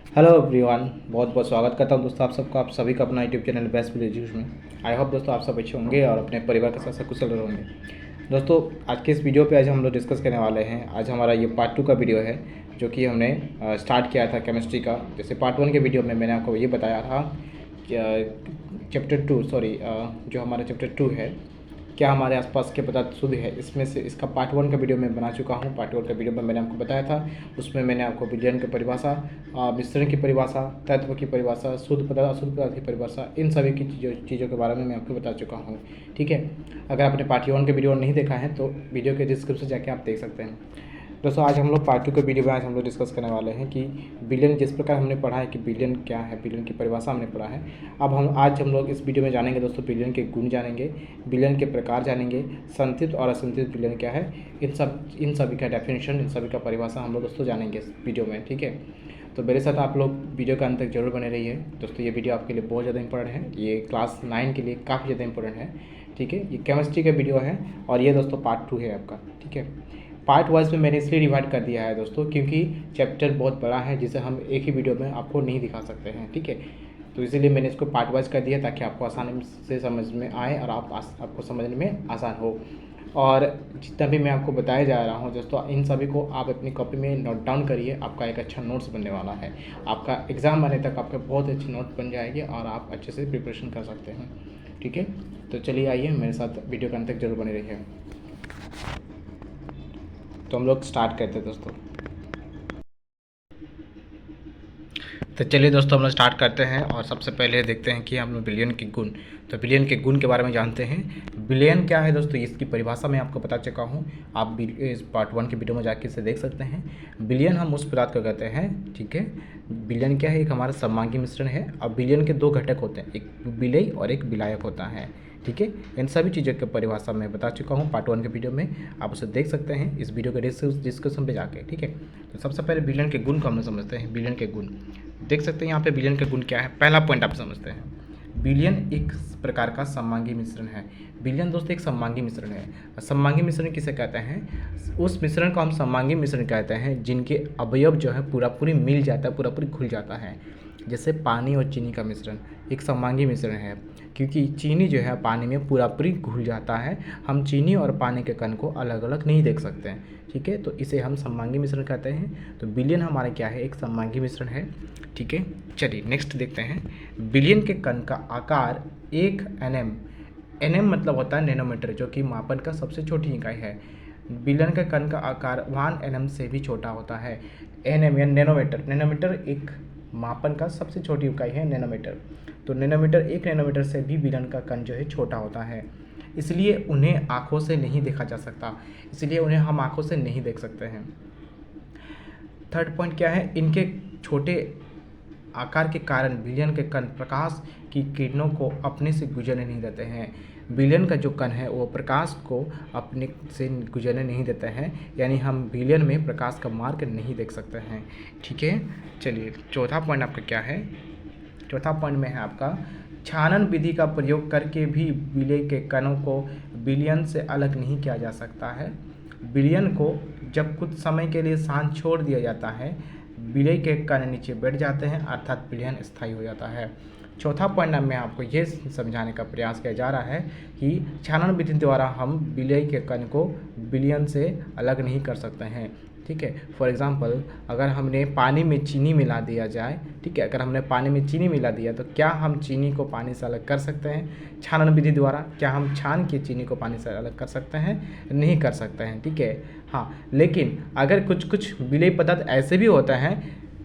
Hello everyone, बहुत बहुत स्वागत करता हूं दोस्तों आप सबका, आप सभी का अपना यूट्यूब चैनल बेस्ट विलेज में। आई होप दोस्तों आप सब अच्छे होंगे और अपने परिवार के साथ साथ कुशल रहेंगे। दोस्तों आज के इस वीडियो पे आज हम लोग डिस्कस करने वाले हैं। आज हमारा ये पार्ट 2 का वीडियो है जो कि हमने स्टार्ट किया था केमिस्ट्री का। जैसे पार्ट 1 के वीडियो में मैंने आपको ये बताया था कि चैप्टर 2 जो हमारा चैप्टर 2 है, क्या हमारे आसपास के पदार्थ शुद्ध है, इसमें से इसका पार्ट 1 का वीडियो मैं बना चुका हूँ। पार्ट 1 का वीडियो में मैंने आपको बताया था, उसमें मैंने आपको विलयन की परिभाषा, मिश्रण की परिभाषा, तत्व की परिभाषा, शुद्ध पदार्थ अशुद्ध पदार्थ की परिभाषा, इन सभी की चीज़ों के बारे में मैं आपको बता चुका हूँ। ठीक है, अगर आपने पार्ट 1 के वीडियो नहीं देखा है तो वीडियो के डिस्क्रिप्शन जाके आप देख सकते हैं। दोस्तों आज हम लोग पार्ट 2 के वीडियो में आज हम लोग डिस्कस करने वाले हैं कि बिलियन, जिस प्रकार हमने पढ़ा है कि बिलियन क्या है, बिलियन की परिभाषा हमने पढ़ा है। अब आज हम लोग इस वीडियो में जानेंगे दोस्तों, बिलियन के गुण जानेंगे, बिलियन के प्रकार जानेंगे, संतृप्त और असंतृप्त बिलियन क्या है, इन सभी का डेफिनेशन, इन सभी का परिभाषा हम लोग दोस्तों जानेंगे इस वीडियो में। ठीक है, तो मेरे साथ आप लोग वीडियो के अंत तक जरूर बने रहिए दोस्तों। ये वीडियो आपके लिए बहुत ज़्यादा इंपॉर्टेंट है, ये क्लास 9 के लिए काफ़ी ज़्यादा इंपॉर्टेंट है। ठीक है, ये केमिस्ट्री का वीडियो है और ये दोस्तों पार्ट 2 है आपका। ठीक है, पार्ट वाइज में मैंने इसलिए डिवाइड कर दिया है दोस्तों क्योंकि चैप्टर बहुत बड़ा है जिसे हम एक ही वीडियो में आपको नहीं दिखा सकते हैं। ठीक है, तो इसीलिए मैंने इसको पार्ट वाइज कर दिया ताकि आपको आसानी से समझ में आए और आपको समझने में आसान हो। और जितना भी मैं आपको बताया जा रहा हूँ दोस्तों, इन सभी को आप अपनी कॉपी में नोट डाउन करिए। आपका एक अच्छा नोट्स बनने वाला है, आपका एग्ज़ाम आने तक आपके बहुत अच्छी नोट बन जाएगी और आप अच्छे से प्रिपरेशन कर सकते हैं। ठीक है, तो चलिए आइए मेरे साथ वीडियो के अंत तक जरूर बने रहिए। तो हम लोग स्टार्ट करते हैं दोस्तों। तो चलिए दोस्तों हम लोग स्टार्ट करते हैं और सबसे पहले देखते हैं कि हम लोग बिलियन के गुण। तो बिलियन के गुण के बारे में जानते हैं। बिलियन क्या है दोस्तों, इसकी परिभाषा मैं आपको बता चुका हूँ। आप इस पार्ट 1 के वीडियो में जाके इसे देख सकते हैं। बिलियन हम उस पदार्थ को कहते हैं। ठीक है, बिलियन क्या है, एक हमारा सममांगी मिश्रण है। अब बिलियन के 2 घटक होते हैं, एक विलेय और एक विलायक होता है। ठीक है, इन सभी चीज़ों की परिभाषा मैं बता चुका हूँ पार्ट 1 के वीडियो में, आप उसे देख सकते हैं इस वीडियो के डिस्कशन पे जाके। ठीक है, तो सबसे पहले बिलियन के गुण को हम लोग समझते हैं। बिलियन के गुण देख सकते हैं यहाँ पे। बिलियन के गुण क्या है, पहला पॉइंट आप समझते हैं। बिलियन एक प्रकार का सममांगी मिश्रण है। बिलियन दोस्तों एक सममांगी मिश्रण है। सममांगी मिश्रण किसे कहते हैं, उस मिश्रण को हम सममांगी मिश्रण कहते हैं जिनके अवयव जो है पूरा पूरी मिल जाता है, पूरा पूरी घुल जाता है। जैसे पानी और चीनी का मिश्रण एक सममांगी मिश्रण है, क्योंकि चीनी जो है पानी में पूरा पूरी घुल जाता है। हम चीनी और पानी के कण को अलग अलग नहीं देख सकते हैं। ठीक है, तो इसे हम सममांगी मिश्रण कहते हैं। तो बिलियन हमारा क्या है, एक सममांगी मिश्रण है। ठीक है, चलिए नेक्स्ट देखते हैं। बिलियन के कण का आकार 1 nm, nm मतलब होता है नैनोमीटर, जो कि मापन का सबसे छोटी इकाई है। बिलियन के कण का आकार 1 nm से भी छोटा होता है। nm या नैनोमीटर, नैनोमीटर एक मापन का सबसे छोटी इकाई है नैनोमीटर। तो नैनोमीटर, 1 नैनोमीटर से भी बिलियन का कण जो है छोटा होता है, इसलिए उन्हें आँखों से नहीं देखा जा सकता, इसलिए उन्हें हम आँखों से नहीं देख सकते हैं। थर्ड पॉइंट क्या है, इनके छोटे आकार के कारण बिलियन के कण प्रकाश की किरणों को अपने से गुजरने नहीं देते हैं। बिलियन का जो कण है वो प्रकाश को अपने से गुजरने नहीं देते हैं, यानी हम बिलियन में प्रकाश का मार्ग नहीं देख सकते हैं। ठीक है, चलिए चौथा पॉइंट आपका क्या है। चौथा पॉइंट में है आपका, छानन विधि का प्रयोग करके भी विलेय के कणों को बिलियन से अलग नहीं किया जा सकता है। बिलियन को जब कुछ समय के लिए शांत छोड़ दिया जाता है, विलेय के कण नीचे बैठ जाते हैं, अर्थात बिलियन स्थायी हो जाता है। चौथा पॉइंट में आपको ये समझाने का प्रयास किया जा रहा है कि छानन विधि द्वारा हम विलेय के कण को बिलियन से अलग नहीं कर सकते हैं। ठीक है, फॉर एग्जांपल अगर हमने पानी में चीनी मिला दिया जाए, ठीक है, अगर हमने पानी में चीनी मिला दिया तो क्या हम चीनी को पानी से अलग कर सकते हैं छानन विधि द्वारा? क्या हम छान के चीनी को पानी से अलग कर सकते हैं? नहीं कर सकते हैं। ठीक है, हाँ, लेकिन अगर कुछ कुछ विलेय पदार्थ ऐसे भी होते हैं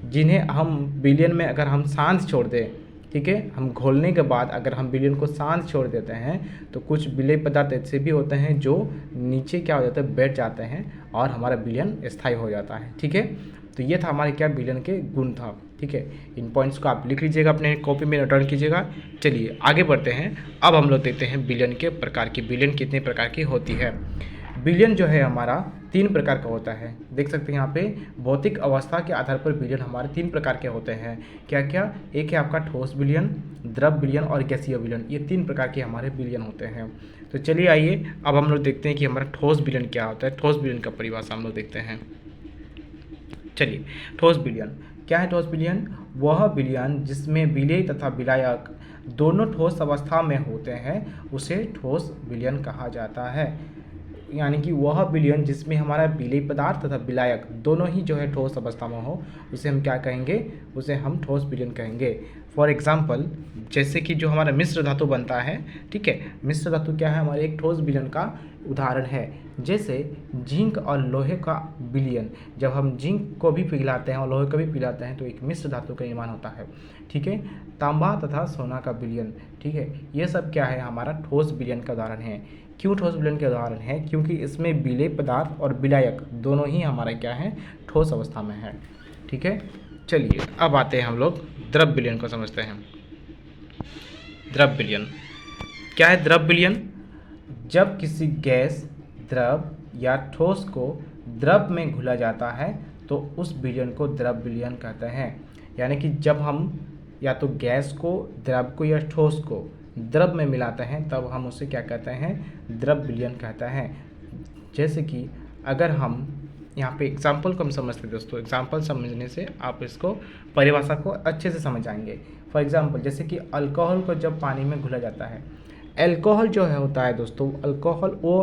जिन्हें हम बिलियन में अगर हम शांत छोड़ दें, ठीक है, हम घोलने के बाद अगर हम बिलियन को शांत छोड़ देते हैं तो कुछ विलेय पदार्थ ऐसे भी होते हैं जो नीचे क्या हो जाता है, बैठ जाते हैं और हमारा बिलियन स्थायी हो जाता है। ठीक है, तो ये था हमारे क्या बिलियन के गुण था। ठीक है, इन पॉइंट्स को आप लिख लीजिएगा, अपने कॉपी में नोट डाउन कीजिएगा। चलिए आगे बढ़ते हैं। अब हम लोग देखते हैं बिलियन के प्रकार की, बिलियन कितने प्रकार की होती है। बिलियन जो है हमारा 3 प्रकार का होता है। देख सकते हैं यहाँ पे भौतिक अवस्था के आधार पर बिलियन हमारे 3 प्रकार के होते हैं। क्या क्या? एक है आपका ठोस बिलियन, द्रव बिलियन और गैसीय बिलियन। ये 3 प्रकार के हमारे बिलियन होते हैं। तो चलिए आइए अब हम लोग देखते हैं कि हमारा ठोस बिलियन क्या होता है। ठोस बिलियन का परिभाषा हम लोग देखते हैं। चलिए, ठोस बिलियन क्या है ठोस विलयन? वह विलयन जिसमें विलेय तथा विलायक दोनों ठोस अवस्था में होते हैं उसे ठोस विलयन कहा जाता है। यानी कि वह विलयन जिसमें हमारा विलेय पदार्थ तथा विलायक दोनों ही जो है ठोस अवस्था में हो उसे हम क्या कहेंगे? उसे हम ठोस विलयन कहेंगे। फॉर एग्जाम्पल, जैसे कि जो हमारा मिश्र धातु बनता है, ठीक है, मिश्र धातु क्या है? हमारे एक ठोस विलयन का उदाहरण है। जैसे जिंक और लोहे का विलयन, जब हम जिंक को भी पिघलाते हैं और लोहे को भी पिघलाते हैं तो एक मिश्र धातु का निर्माण होता है, ठीक है। तांबा तथा सोना का विलयन, ठीक है, ये सब क्या है? हमारा ठोस विलयन का उदाहरण है। क्यों ठोस विलयन के उदाहरण है? क्योंकि इसमें विलेय पदार्थ और विलायक दोनों ही हमारा क्या है? ठोस अवस्था में है, ठीक है। चलिए अब आते हैं हम लोग द्रव विलयन को समझते हैं। द्रव विलयन क्या है? द्रव विलयन जब किसी गैस, द्रव या ठोस को द्रव में घुला जाता है तो उस विलयन को द्रव विलयन कहते हैं। यानी कि जब हम या तो गैस को, द्रव को या ठोस को द्रव में मिलाते हैं तब हम उसे क्या कहते हैं? द्रव विलयन कहते हैं। जैसे कि अगर हम यहाँ पे एग्जाम्पल को हम समझते हैं दोस्तों, एग्जाम्पल समझने से आप इसको परिभाषा को अच्छे से समझ जाएंगे। फॉर एग्जाम्पल, जैसे कि अल्कोहल को जब पानी में घुला जाता है, अल्कोहल जो है होता है दोस्तों, अल्कोहल वो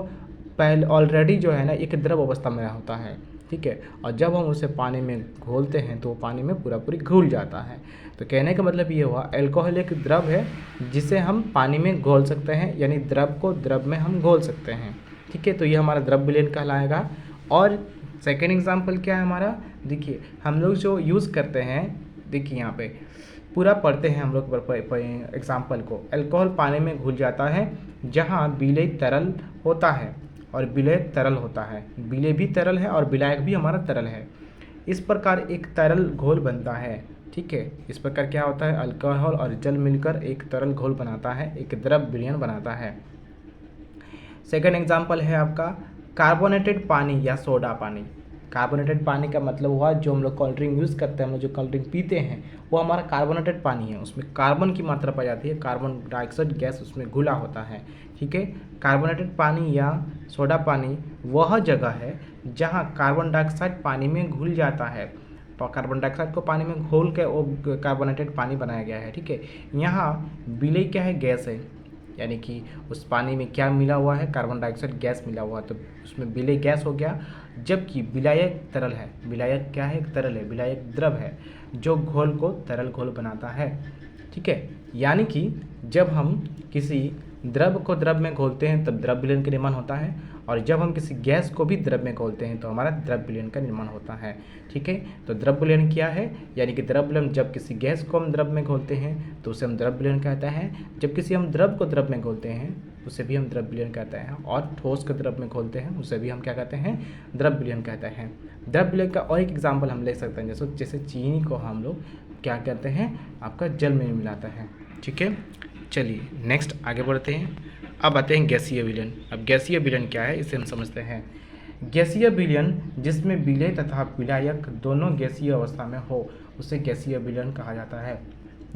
पहले ऑलरेडी जो है ना एक द्रव अवस्था में होता है, ठीक है, और जब हम उसे पानी में घोलते हैं तो वो पानी में पूरी घुल जाता है। तो कहने का मतलब ये हुआ अल्कोहल एक द्रव है जिसे हम पानी में घोल सकते हैं, यानी द्रव को द्रव में हम घोल सकते हैं, ठीक है। तो ये हमारा द्रव विलयन कहलाएगा। और सेकेंड एग्जाम्पल क्या है हमारा? देखिए हम लोग जो यूज़ करते हैं, देखिए यहाँ पे पूरा पढ़ते हैं हम लोग एग्जाम्पल को। अल्कोहल पानी में घुल जाता है जहाँ विलेय तरल होता है और विलेय तरल होता है, विलेय भी तरल है और विलायक भी हमारा तरल है। इस प्रकार एक तरल घोल बनता है, ठीक है। इस प्रकार क्या होता है? अल्कोहल और जल मिलकर एक तरल घोल बनाता है, एक द्रव विलयन बनाता है। सेकेंड एग्जाम्पल है आपका कार्बोनेटेड पानी या सोडा पानी। कार्बोनेटेड पानी का मतलब हुआ जो हम लोग कोल्ड ड्रिंक यूज़ करते हैं, हम लोग जो कोल्ड ड्रिंक पीते हैं वो हमारा कार्बोनेटेड पानी है, उसमें कार्बन की मात्रा पाई जाती है, कार्बन डाइऑक्साइड गैस उसमें घुला होता है, ठीक है। कार्बोनेटेड पानी या सोडा पानी वह जगह है जहाँ कार्बन डाइऑक्साइड पानी में घुल जाता है, तो कार्बन डाइऑक्साइड को पानी में घोल के वो कार्बोनेटेड पानी बनाया गया है, ठीक है। यहाँ विलेय क्या है? गैस है, यानी कि उस पानी में क्या मिला हुआ है? कार्बन डाइऑक्साइड गैस मिला हुआ है, तो उसमें विलेय गैस हो गया। जबकि विलायक तरल है। विलायक क्या है? तरल है। विलायक द्रव है जो घोल को तरल घोल बनाता है, ठीक है। यानी कि जब हम किसी द्रव को द्रव में घोलते हैं तब द्रव विलयन का निर्माण होता है, और जब हम किसी गैस को भी द्रव में घोलते हैं तो हमारा द्रव विलयन का निर्माण होता है, ठीक है। तो द्रव विलयन क्या है? यानी कि द्रव विलयन जब किसी गैस को हम द्रव में घोलते हैं तो उसे हम द्रव विलयन कहते हैं, जब किसी हम द्रव को द्रव में घोलते हैं उसे भी हम द्रव विलयन कहते हैं, और ठोस को द्रव में घोलते हैं उसे भी हम क्या कहते हैं? द्रव विलयन कहते हैं। द्रव विलयन का और एक एग्जाम्पल हम ले सकते हैं, जैसे चीनी को हम लोग क्या कहते हैं? आपका जल में मिलाता है, ठीक है। चलिए नेक्स्ट आगे बढ़ते हैं। अब आते हैं गैसीय विलयन। अब गैसीय विलयन क्या है इसे हम समझते हैं। गैसीय विलयन जिसमें विलेय तथा विलायक दोनों गैसीय अवस्था में हो उसे गैसीय विलयन कहा जाता है।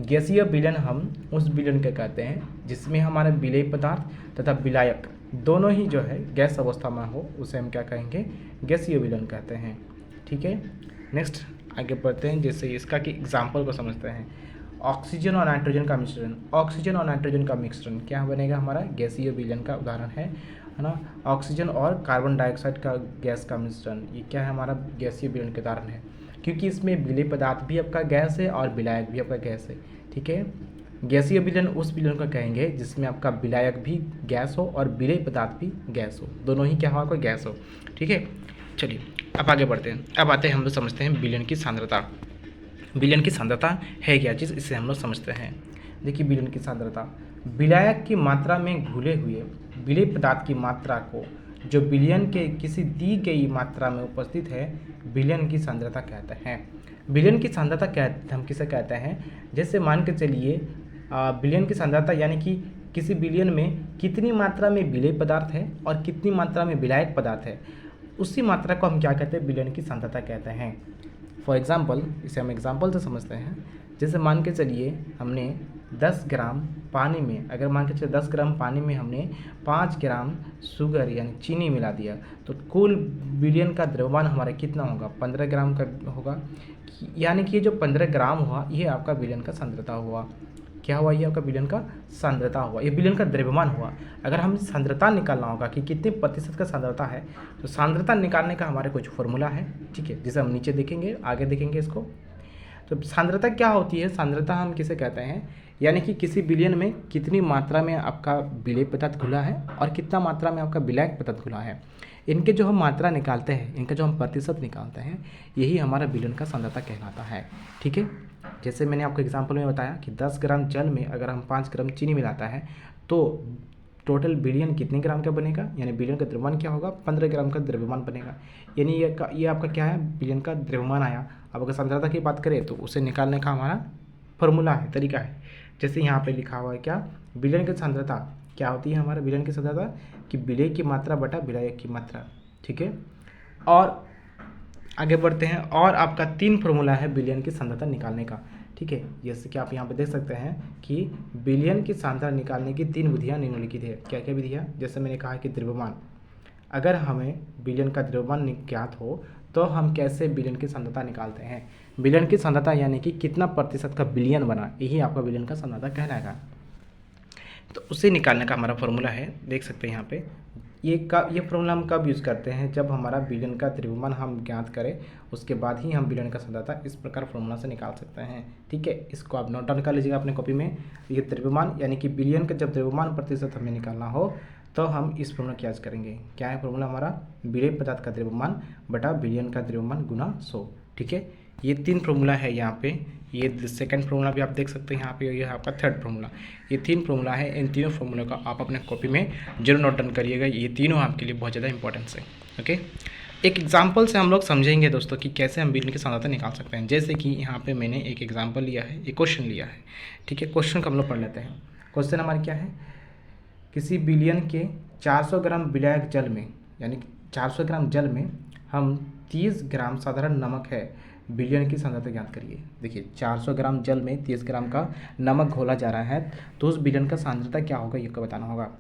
गैसीय विलयन हम उस विलयन के कहते हैं जिसमें हमारे विलेय पदार्थ तथा विलायक दोनों ही जो है गैस अवस्था में हो उसे हम क्या कहेंगे? गैसीय विलयन कहते हैं, ठीक है। नेक्स्ट आगे बढ़ते हैं, जैसे इसका कि एग्जाम्पल को समझते हैं। ऑक्सीजन और नाइट्रोजन का मिश्रण। ऑक्सीजन और नाइट्रोजन का मिश्रण क्या बनेगा? हमारा गैसीय विलयन का उदाहरण है ना। ऑक्सीजन और कार्बन डाइऑक्साइड का गैस का मिश्रण, ये क्या है? हमारा गैसीय विलयन के उदाहरण है, क्योंकि इसमें विलेय पदार्थ भी आपका गैस है और विलायक भी आपका गैस है, ठीक है। गैसीय विलयन उस विलयन को कहेंगे जिसमें आपका विलायक भी गैस हो और विलेय पदार्थ भी गैस हो, दोनों ही क्या हो? कोई गैस हो, ठीक है। चलिए अब आगे बढ़ते हैं। अब आते हैं हम लोग समझते हैं विलयन की सांद्रता। विलयन की सांद्रता है क्या चीज़, इसे हम लोग समझते हैं। देखिए विलयन की सांद्रता विलायक की मात्रा में घुले हुए विलेय पदार्थ की मात्रा को जो विलयन के किसी दी गई मात्रा में उपस्थित है विलयन की सांद्रता कहते हैं। विलयन की सांद्रता क्या हम किसे कहते हैं? जैसे मान के चलिए विलयन की सांद्रता यानी कि किसी विलयन में कितनी मात्रा में विलेय पदार्थ है और कितनी मात्रा में विलायक पदार्थ है, उसी मात्रा को हम क्या कहते हैं? विलयन की सांद्रता कहते हैं। फॉर एग्जाम्पल, इसे हम एग्जाम्पल से समझते हैं। जैसे मान के चलिए हमने 10 ग्राम पानी में, अगर मान के चलिए 10 ग्राम पानी में हमने 5 ग्राम शुगर यानी चीनी मिला दिया, तो कुल विलयन का द्रव्यमान हमारा कितना होगा? 15 ग्राम का होगा। यानी कि ये जो 15 ग्राम हुआ ये आपका विलयन का सांद्रता हुआ। क्या हुआ? ये आपका विलयन का सांद्रता हुआ, ये विलयन का द्रव्यमान हुआ। अगर हम सांद्रता निकालना होगा कि कितने प्रतिशत का सांद्रता है, तो सांद्रता निकालने का हमारे कुछ फॉर्मूला है, ठीक है, जिसे हम नीचे देखेंगे, आगे देखेंगे इसको। तो सांद्रता क्या होती है? सांद्रता हम किसे कहते हैं? यानी कि किसी विलयन में कितनी मात्रा में आपका विलेय पदार्थ घुला है और कितना मात्रा में आपका विलायक पदार्थ घुला है, इनके जो हम मात्रा निकालते हैं, इनका जो हम प्रतिशत निकालते हैं, यही हमारा विलयन का सांद्रता कहलाता है, ठीक है। जैसे मैंने आपको एग्जाम्पल में बताया कि 10 ग्राम जल में अगर हम 5 ग्राम चीनी मिलाता है तो टोटल विलयन कितने ग्राम का बनेगा, यानी विलयन का द्रव्यमान क्या होगा? 15 ग्राम का द्रव्यमान बनेगा। यानी ये आपका क्या है? विलयन का द्रव्यमान आया। अब अगर सांद्रता की बात करें तो उसे निकालने का हमारा फॉर्मूला है, तरीका है। जैसे यहाँ पे लिखा हुआ है क्या? विलयन की सांद्रता क्या होती है? हमारा विलयन की सांद्रता कि विलेय की मात्रा बटा विलायक की मात्रा, ठीक है। और आगे बढ़ते हैं, और आपका 3 फॉर्मूला है विलयन की सांद्रता निकालने का, ठीक है। जैसे कि आप यहाँ पे देख सकते हैं कि विलयन की सांद्रता निकालने की 3 विधियाँ निम्नलिखित है। क्या क्या विधियाँ? जैसे मैंने कहा कि द्रव्यमान, अगर हमें विलयन का द्रव्यमान ज्ञात हो तो हम कैसे विलयन की सांद्रता निकालते हैं? विलयन की सांद्रता यानी कि कितना प्रतिशत का विलयन बना, यही आपका विलयन का सांद्रता कहलाएगा। तो उसे निकालने का हमारा फॉर्मूला है, देख सकते हैं यहाँ पे। ये फॉर्मूला हम कब यूज़ करते हैं? जब हमारा विलयन का द्रव्यमान हम ज्ञात करें, उसके बाद ही हम विलयन का सांद्रता इस प्रकार फॉर्मूला से निकाल सकते हैं, ठीक है। इसको आप नोट डाउन कर लीजिएगा अपने कॉपी में। ये द्रव्यमान यानी कि विलयन का जब द्रव्यमान प्रतिशत हमें निकालना हो तो हम इस फॉर्मूला की यूज करेंगे। क्या है फॉर्मूला हमारा? विलेय पदार्थ का द्रव्यमान बटा विलयन का द्रव्यमान गुना 100, ठीक है। ये 3 फॉर्मूला है यहाँ पे। ये सेकंड फॉर्मूला भी आप देख सकते हैं यहाँ पे, ये है आपका थर्ड फॉर्मूला। ये 3 फॉर्मूला है, इन तीनों फॉर्मूला का आप अपने कॉपी में जरूर नोट डाउन करिएगा। ये तीनों आपके लिए बहुत ज़्यादा इंपॉर्टेंस है, ओके। एक एग्जाम्पल से हम लोग समझेंगे दोस्तों कि कैसे हम विलयन की सांद्रता निकाल सकते हैं। जैसे कि यहाँ पे मैंने एक एग्जाम्पल लिया है, एक क्वेश्चन लिया है, ठीक है। क्वेश्चन को हम लोग पढ़ लेते हैं। क्वेश्चन हमारा क्या है? किसी विलयन के 400 ग्राम विलायक जल में, यानी 400 ग्राम जल में हम 30 ग्राम साधारण नमक है, विलयन की सांद्रता ज्ञात करिए। देखिए 400 ग्राम जल में 30 ग्राम का नमक घोला जा रहा है, तो उस विलयन का सांद्रता क्या होगा ये को बताना होगा।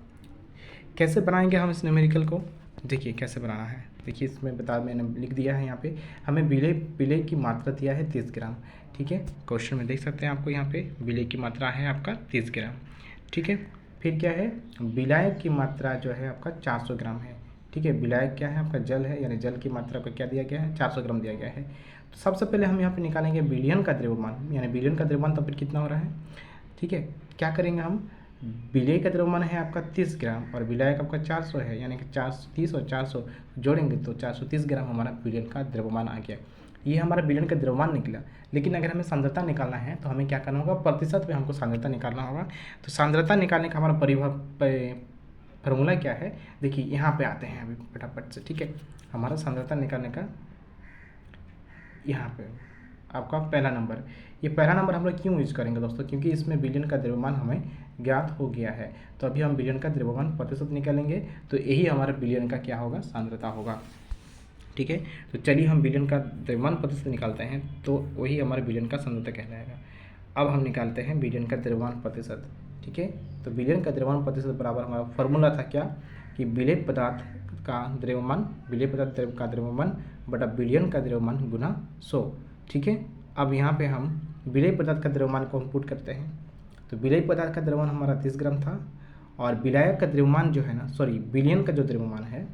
कैसे बनाएंगे हम इस न्यूमेरिकल को? देखिए कैसे बनाना है। देखिए इसमें मैंने लिख दिया है यहाँ पे, हमें विलेय की मात्रा दिया है 30 ग्राम, ठीक है। क्वेश्चन में देख सकते हैं आपको यहाँ पे विलेय की मात्रा है आपका 30 ग्राम, ठीक है। फिर क्या है? विलायक की मात्रा जो है आपका 400 ग्राम है, ठीक है। विलायक क्या है? आपका जल है, यानी जल की मात्रा को क्या दिया गया है? 400 ग्राम दिया गया है। तो सबसे पहले हम यहाँ पे निकालेंगे विलयन का द्रव्यमान, यानी विलयन का द्रव्यमान तो फिर कितना हो रहा है, ठीक है। क्या करेंगे हम? विलेय का द्रव्यमान है आपका 30 ग्राम और विलायक आपका 400 है, यानी कि 430 और 400 जोड़ेंगे तो 430 ग्राम हमारा विलयन का द्रव्यमान आ गया। ये हमारा विलयन का द्रव्यमान निकला। लेकिन अगर हमें सांद्रता निकालना है तो हमें क्या करना होगा? प्रतिशत में हमको सांद्रता निकालना होगा। तो सांद्रता निकालने का हमारा फॉर्मूला क्या है? देखिए यहाँ पे आते हैं अभी फटाफट से, ठीक है। हमारा सांद्रता निकालने का यहाँ पे आपका पहला नंबर, ये पहला नंबर हम लोग क्यों यूज करेंगे दोस्तों? क्योंकि इसमें विलयन का द्रव्यमान हमें ज्ञात हो गया है। तो अभी हम विलयन का द्रव्यमान प्रतिशत निकालेंगे, तो यही हमारा विलयन का क्या होगा? सांद्रता होगा, ठीक है। तो चलिए हम विलयन का द्रव्यमान प्रतिशत निकालते हैं, तो वही हमारे विलयन का सांद्रता कहलाएगा। अब हम निकालते हैं विलयन का द्रव्यमान प्रतिशत, ठीक है। तो विलयन का द्रव्यमान प्रतिशत बराबर हमारा फॉर्मूला था क्या? कि विलेय पदार्थ का द्रव्यमान, विलेय पदार्थ का द्रव्यमान बटा विलयन का द्रव्यमान गुना 100, ठीक है। अब यहाँ पे हम विलेय पदार्थ का द्रव्यमान को हम पुट करते हैं। तो विलेय पदार्थ का द्रव्यमान हमारा 30 ग्राम था और विलायक का द्रव्यमान जो है ना, सॉरी विलयन का जो द्रव्यमान है,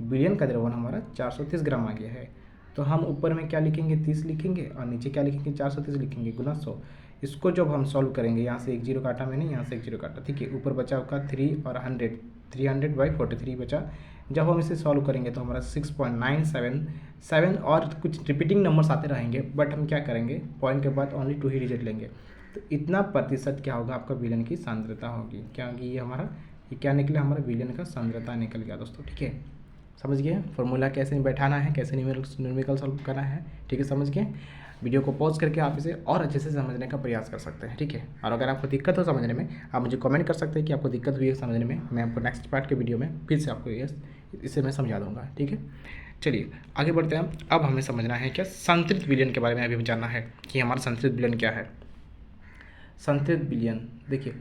विलयन का द्रव्यमान हमारा 430 ग्राम आ गया है। तो हम ऊपर में क्या लिखेंगे? 30 लिखेंगे और नीचे क्या लिखेंगे? 430 लिखेंगे गुना 100। इसको जब हम सॉल्व करेंगे, यहाँ से एक जीरो काटा मैंने, यहाँ से एक जीरो काटा, ठीक है। ऊपर बचा आपका 3 और 100, 300/43 बचा। जब हम इसे सॉल्व करेंगे तो हमारा 6.977 और कुछ रिपीटिंग नंबर्स आते रहेंगे, बट हम क्या करेंगे? पॉइंट के बाद ओनली 2 ही डिजिट लेंगे। तो इतना प्रतिशत क्या होगा? आपका विलयन की सांद्रता होगी। क्या होगी? ये क्या निकला? हमारा विलयन का सांद्रता निकल गया दोस्तों, ठीक है। समझ गए फॉर्मूला कैसे बैठाना है, कैसे न्यूमेरिकल सॉल्व करना है, ठीक है। समझ गए? वीडियो को पॉज करके आप इसे और अच्छे से समझने का प्रयास कर सकते हैं, ठीक है। और अगर आपको दिक्कत हो समझने में, आप मुझे कमेंट कर सकते हैं कि आपको दिक्कत हुई है समझने में। मैं आपको नेक्स्ट पार्ट के वीडियो में फिर से आपको इसे मैं समझा दूंगा, ठीक है। चलिए आगे बढ़ते हैं। अब हमें समझना है क्या? संतृप्त विलयन के बारे में अभी जानना है कि हमारा संतृप्त विलयन क्या है। संतृप्त विलयन, देखिए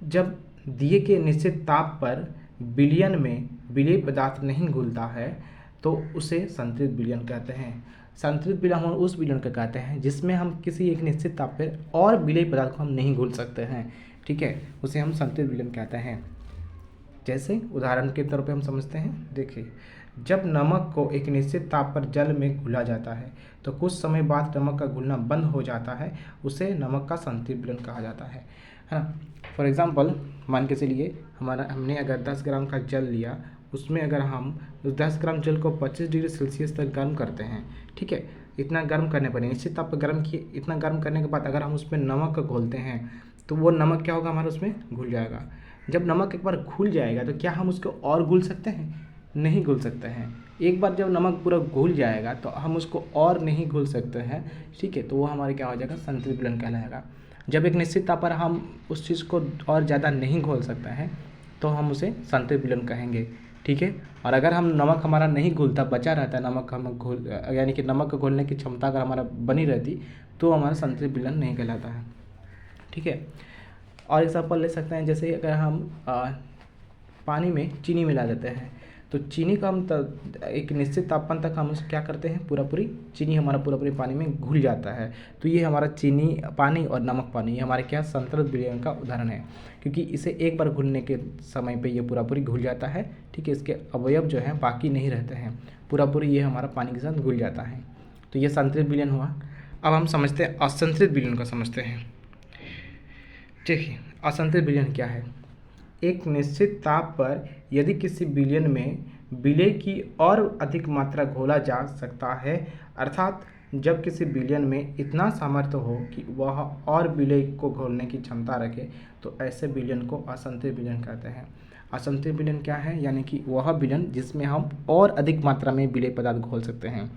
जब दिए के निश्चित ताप पर विलयन में विलेय पदार्थ नहीं घुलता है तो उसे संतृप्त विलयन कहते हैं। संतृप्त विलयन हम उस विलयन को कहते हैं जिसमें हम किसी एक निश्चित ताप पर और विलेय पदार्थ को हम नहीं घुल सकते हैं, ठीक है, उसे हम संतृप्त विलयन कहते हैं। जैसे उदाहरण के तौर पे हम समझते हैं, देखिए जब नमक को एक निश्चित ताप पर जल में घुला जाता है तो कुछ समय बाद नमक का घुलना बंद हो जाता है, उसे नमक का संतृप्त विलयन कहा जाता है ना। फॉर एग्जांपल मान के चलिए हमने अगर 10 ग्राम का जल लिया, उसमें अगर हम उस 10 ग्राम जल को 25 डिग्री सेल्सियस तक गर्म करते हैं, ठीक है, इतना गर्म करने पर निश्चित ताप पर गर्म किए, इतना गर्म करने के बाद अगर हम उसमें नमक को घोलते हैं तो वो नमक क्या होगा, हमारा उसमें घुल जाएगा। जब नमक एक बार घुल जाएगा तो क्या हम उसको और घुल सकते हैं? नहीं घुल सकते हैं। एक बार जब नमक पूरा घुल जाएगा तो हम उसको और नहीं घुल सकते हैं, ठीक है, तो वो हमारे क्या हो जाएगा, संतृप्त विलयन कहलाएगा। जब एक निश्चित ताप पर हम उस चीज़ को और ज़्यादा नहीं घोल सकते हैं तो हम उसे संतृप्त विलयन कहेंगे, ठीक है। और अगर हम नमक हमारा नहीं घुलता, बचा रहता है नमक, हम घोल यानी कि नमक को घोलने की क्षमता अगर हमारा बनी रहती तो हमारा संतृप्त विलयन नहीं कहलाता है, ठीक है। और एग्जाम्पल ले सकते हैं, जैसे अगर हम पानी में चीनी मिला देते हैं तो चीनी को हम एक निश्चित तापमान तक हम उसे क्या करते हैं, पूरी चीनी हमारा पूरी पानी में घुल जाता है। तो ये हमारा चीनी पानी और नमक पानी ये हमारे क्या संतृप्त विलयन का उदाहरण है, क्योंकि इसे एक बार घुलने के समय पे ये पूरी घुल जाता है, ठीक है, इसके अवयव जो हैं बाकी नहीं रहते हैं, पूरी ये हमारा पानी के साथ घुल जाता है। तो ये संतृप्त विलयन हुआ। अब हम समझते हैं असंतृप्त विलयन को समझते हैं। देखिए असंतृप्त विलयन क्या है, एक निश्चित ताप पर यदि किसी विलयन में विलेय की और अधिक मात्रा घोला जा सकता है, अर्थात जब किसी विलयन में इतना सामर्थ्य हो कि वह और विलेय को घोलने की क्षमता रखे तो ऐसे विलयन को असंतृप्त विलयन कहते हैं। असंतृप्त विलयन क्या है, यानी कि वह विलयन जिसमें हम और अधिक मात्रा में विलेय पदार्थ घोल सकते हैं।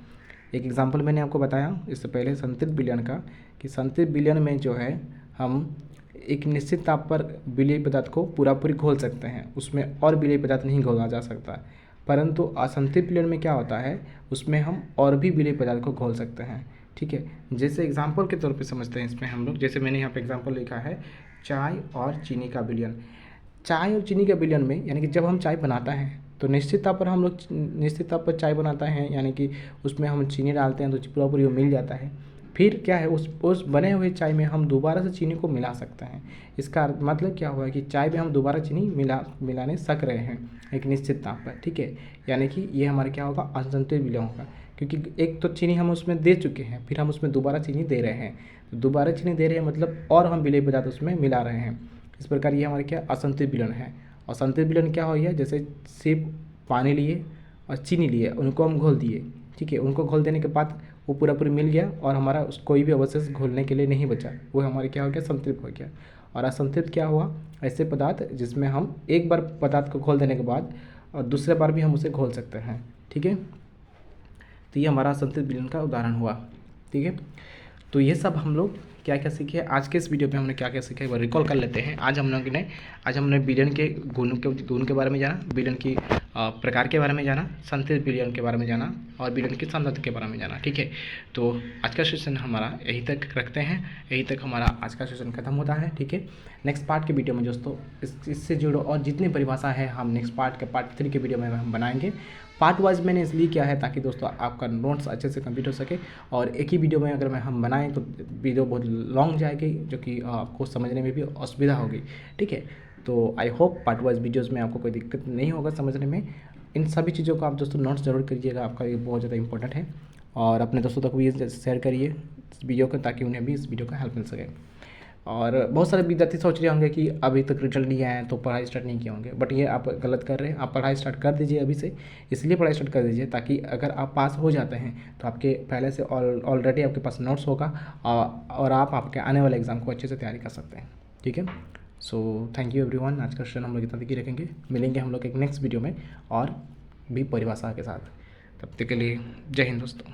एक एग्जाम्पल मैंने आपको बताया इससे पहले संतृप्त विलयन का, कि संतृप्त विलयन में जो है हम एक निश्चित ताप पर विलेय पदार्थ को पूरी घोल सकते हैं, उसमें और विलेय पदार्थ नहीं घोला जा सकता। परंतु असंतृप्त विलयन में क्या होता है, उसमें हम और भी विलेय पदार्थ को घोल सकते हैं, ठीक है। जैसे एग्जांपल के तौर पे समझते हैं इसमें हम लोग, जैसे मैंने यहाँ पे एग्जांपल लिखा है चाय और चीनी का विलयन। चाय और चीनी के विलयन में यानी कि जब हम चाय बनाता है तो निश्चित ताप पर हम लोग निश्चित ताप पर चाय बनाता है, यानी कि उसमें हम चीनी डालते हैं तो पूरी वो मिल जाता है। फिर क्या है, उस बने हुए चाय में हम दोबारा से चीनी को मिला सकते हैं। इसका मतलब क्या हुआ कि चाय में हम दोबारा चीनी मिलाने सक रहे हैं एक निश्चित ताप पर, ठीक है। यानी कि ये हमारे क्या होगा, असंतृप्त विलयन होगा, क्योंकि एक तो चीनी हम उसमें दे चुके हैं, फिर हम उसमें दोबारा चीनी दे रहे हैं, तो दोबारा चीनी दे रहे हैं मतलब और हम विलेय पदार्थ उसमें मिला रहे हैं। इस प्रकार ये हमारे क्या असंतृप्त विलयन है। और संतृप्त विलयन क्या हो गया, जैसे सिर्फ पानी लिए और चीनी लिए, उनको हम घोल दिए, ठीक है, उनको घोल देने के बाद वो पूरी मिल गया और हमारा कोई भी अवशेष घोलने के लिए नहीं बचा, वो हमारे क्या हो गया, संतृप्त हो गया। और असंतृप्त क्या हुआ, ऐसे पदार्थ जिसमें हम एक बार पदार्थ को घोल देने के बाद और दूसरे बार भी हम उसे घोल सकते हैं, ठीक है। तो ये हमारा असंतृप्त विलयन का उदाहरण हुआ, ठीक है। तो ये सब हम लोग क्या क्या सीखे आज के इस वीडियो में, हमने क्या क्या सीखा एक बार रिकॉल कर लेते हैं। आज हमने विलयन के गुण के बारे में जाना, विलयन की प्रकार के बारे में जाना, संतृप्त विलयन के बारे में जाना और विलयन की सांद्रता के बारे में जाना, ठीक है। तो आज का सेशन हमारा यही तक रखते हैं, यही तक हमारा आज का सेशन खत्म होता है, ठीक है। नेक्स्ट पार्ट के वीडियो में दोस्तों इससे जुड़ो और जितनी परिभाषा है हम नेक्स्ट पार्ट 3 के वीडियो में हम बनाएंगे। पार्ट वाइज मैंने इसलिए किया है ताकि दोस्तों आपका नोट्स अच्छे से कंप्लीट हो सके, और एक ही वीडियो में अगर हम बनाएं तो वीडियो बहुत लॉन्ग जाएगी, जो कि आपको समझने में भी असुविधा होगी, ठीक है। तो I hope part wise videos में आपको कोई दिक्कत नहीं होगा समझने में। इन सभी चीज़ों को आप दोस्तों नोट्स जरूर करिएगा, आपका ये बहुत ज़्यादा इंपॉर्टेंट है। और अपने दोस्तों तक भी शेयर करिए इस वीडियो को, ताकि उन्हें भी इस वीडियो का हेल्प मिल सके। और बहुत सारे विद्यार्थी सोच रहे होंगे कि अभी तक रिजल्ट नहीं आया है तो पढ़ाई स्टार्ट नहीं किए होंगे, बट ये आप गलत कर रहे हैं। आप पढ़ाई स्टार्ट कर दीजिए अभी से, इसलिए पढ़ाई स्टार्ट कर दीजिए ताकि अगर आप पास हो जाते हैं तो आपके पहले से ऑलरेडी आपके पास नोट्स होगा और आप आपके आने वाले एग्ज़ाम को अच्छे से तैयारी कर सकते हैं, ठीक है। So thank you everyone. आज का सेशन हम लोग इतना तक ही रखेंगे, मिलेंगे हम लोग एक नेक्स्ट वीडियो में और भी परिभाषा के साथ। तब तक के लिए जय हिंद दोस्तों।